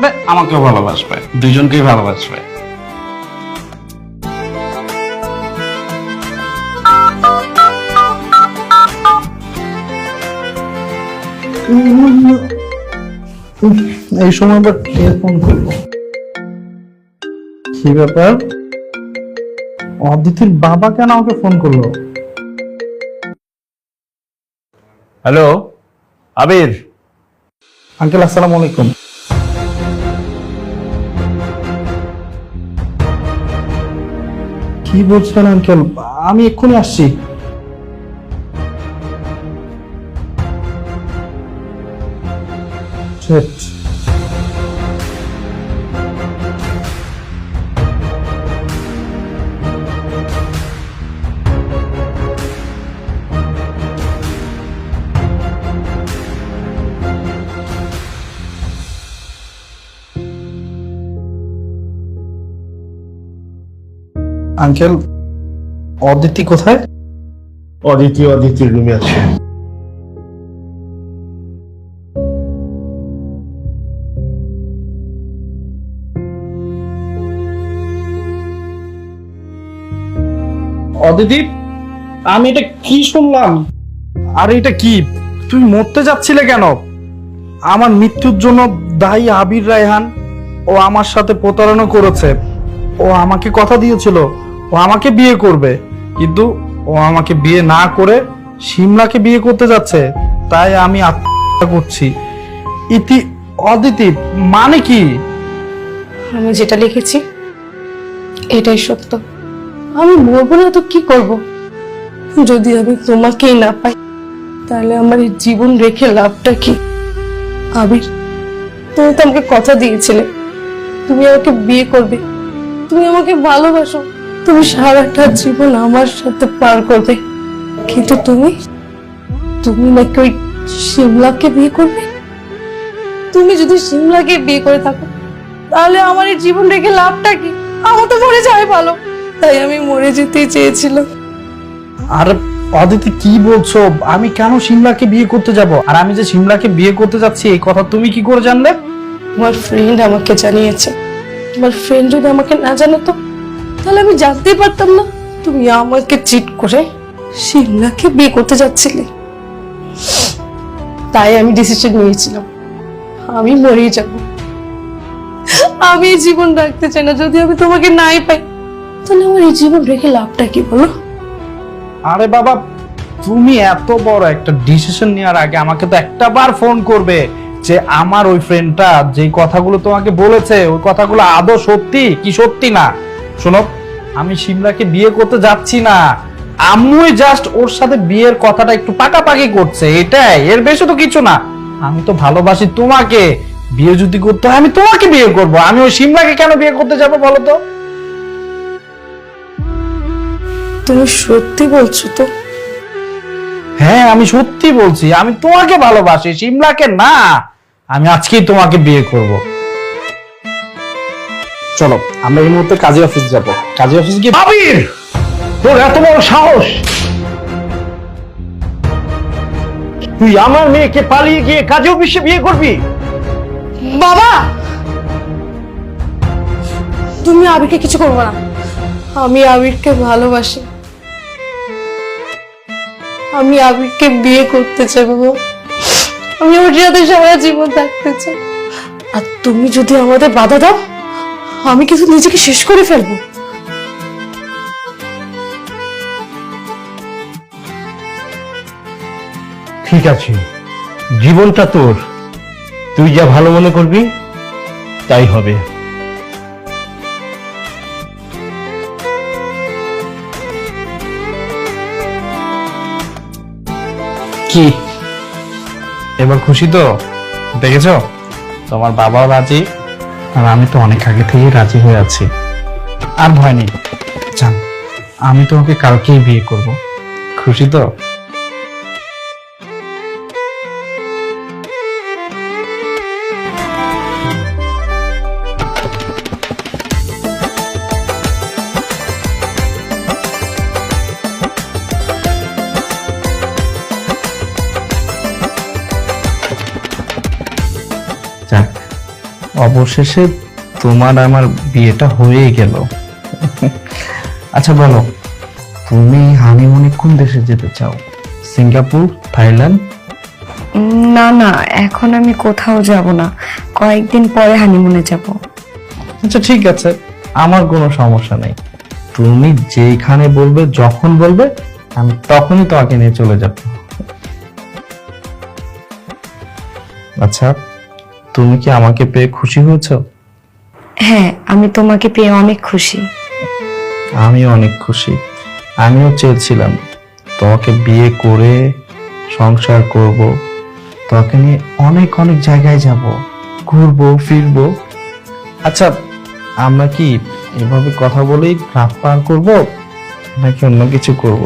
ভালোবাসবে, আমাকেও ভালোবাসবে, দুইজনকেই ভালোবাসবে। এই সময় আবার কে ফোন করবো? কি ব্যাপার? অদিতির বাবা কেন আমাকে ফোন করলো? হ্যালো আবির, আঙ্কেল আসসালামু আলাইকুম। কি বলছেন আঙ্কেল? আমি এক্ষুনি আসছি। Shit. আঙ্কেল, অদিতি কোথায়? অদিতির রুমে আছে। অদিতি, আমি এটা কি শুনলাম? আর এটা কি? তুমি মরতে যাচ্ছিলে কেন? আমার মৃত্যুর জন্য দায়ী আবির রায়হান। ও আমার সাথে প্রতারণা করেছে। ও আমাকে কথা দিয়েছিল ও আমাকে বিয়ে করবে, কিন্তু ও আমাকে বিয়ে না করে শিমলাকে বিয়ে করতে যাচ্ছে। তাই আমি আত্মহত্যা করছি। ইতি অদিতি মানে কি? আমি যেটা লিখেছি এটাই সত্য। আমি মরবো না তো কি করব? যদি আমি তোমাকেই না পাই তাহলে আমার এই জীবন রেখে লাভটা কি? আবির, তুমি তো আমাকে কথা দিয়েছিলে তুমি আমাকে বিয়ে করবে, তুমি আমাকে ভালোবাসো, তুমি সারাটা জীবন আমার সাথে পার করবে, কিন্তু তুমি নাকি ওই শিমলাকে বিয়ে করবে। তুমি যদি শিমলাকে বিয়ে করে থাকো তাহলে আমার এই জীবন রেখে লাভটা কি? আমার তো মরে যাওয়াই ভালো। তাই আমি মরে যেতেই চেয়েছিলাম। আর অদিতি কি বলছো? আমি কেন শিমলাকে বিয়ে করতে যাব? আর আমি যে শিমলাকে বিয়ে করতে যাচ্ছি এই কথা তুমি কি করে জানলে? আমার ফ্রেন্ড আমাকে জানিয়েছে। তোমার ফ্রেন্ড যদি আমাকে না জানাতো তাহলে আমি জানতেই পারতাম না তুমি আমাকে চিট করে শিমলাকে বিয়ে করতে যাচ্ছিলে। তাই আমি ডিসিশন নিয়েছিলাম আমি মরেই যাব। আমি এই জীবন রাখতে চাই না। যদি আমি তোমাকে নাই পাই তাহলে আমার এই জীবন রেখে লাভটা কি বলো? আরে বাবা, তুমি এত বড় একটা ডিসিশন নেওয়ার আগে আমাকে তো একটা বার ফোন করবে যে আমার ওই ফ্রেন্ডটা যে কথাগুলো তোমাকে বলেছে ওই কথাগুলো আদৌ সত্যি কি সত্যি না। শোনো, আমি শিমলাকে বিয়ে করতে যাচ্ছি না। আম্মুই জাস্ট ওর সাথে বিয়ের কথাটা একটু পাকাপাকি করছে, এটাই, এর বেশি তো কিছু না। আমি তো ভালোবাসি তোমাকে। বিয়ে যদি করতে হয় আমি তোমাকে বিয়ে করব। আমি ওই শিমলাকে কেন বিয়ে করতে যাবো বলো তো? তুমি সত্যি বলছো তো? হ্যাঁ, আমি সত্যি বলছি। আমি তোমাকে ভালোবাসি, শিমলাকে না। আমি আজকেই তোমাকে বিয়ে করব। চলো আমরা এই মুহূর্তে কাজী অফিস যাব। কাজী অফিস গিয়ে আবির, তোর এত বড় সাহস! তুই আমার মেয়েকে পালিয়ে গিয়ে কাজী অফিসে বিয়ে করবি? বাবা, তুমি আবিরকে কিছু করবে না। আমি আবিরকে ভালোবাসি। আমি আবিরকে বিয়ে করতে চাই বাবা। আমি ওর সাথে সারা জীবন থাকতে চাই। আর তুমি যদি আমাদের বাধা দাও আমি কিছু নিজেকে শেষ করে ফেলবো। ঠিক আছে, জীবনটা তোর, তুই যা ভালো মনে করবি তাই হবে। কি এবার খুশি তো? দেখেছো, তোমার বাবাও রাজি আর আমি তো অনেক আগে থেকেই রাজি হয়ে আছি। আর ভয় নেই, জান, আমি তোমাকে কালকেই বিয়ে করব। খুশি তো? অবশেষে তোমার আমার বিয়েটা হয়েই গেল। আচ্ছা বলো, তুমি হানিমুনে কোন দেশে যেতে চাও? Singapore, Thailand? না না, এখন আমি কোথাও যাব না, কয়েকদিন পরে হানিমুনে যাব। আচ্ছা ঠিক আছে, আমার কোনো সমস্যা নেই। তুমি যেখানে বলবে, যখন বলবে, আমি তখনই তোমাকে নিয়ে চলে যাব। আচ্ছা, তুমি কি আমাকে পেয়ে খুশি হয়েছো? হ্যাঁ, আমি তোমাকে পেয়ে অনেক খুশি। আমিও অনেক খুশি। আমিও চেয়েছিলাম তোমাকে বিয়ে করে সংসার করব, তোমাকে নিয়ে অনেক অনেক জায়গায় যাব, ঘুরবো ফিরবো। আচ্ছা, আমরা কি এভাবে কথা বলেই রাত পার করব নাকি অন্য কিছু করব?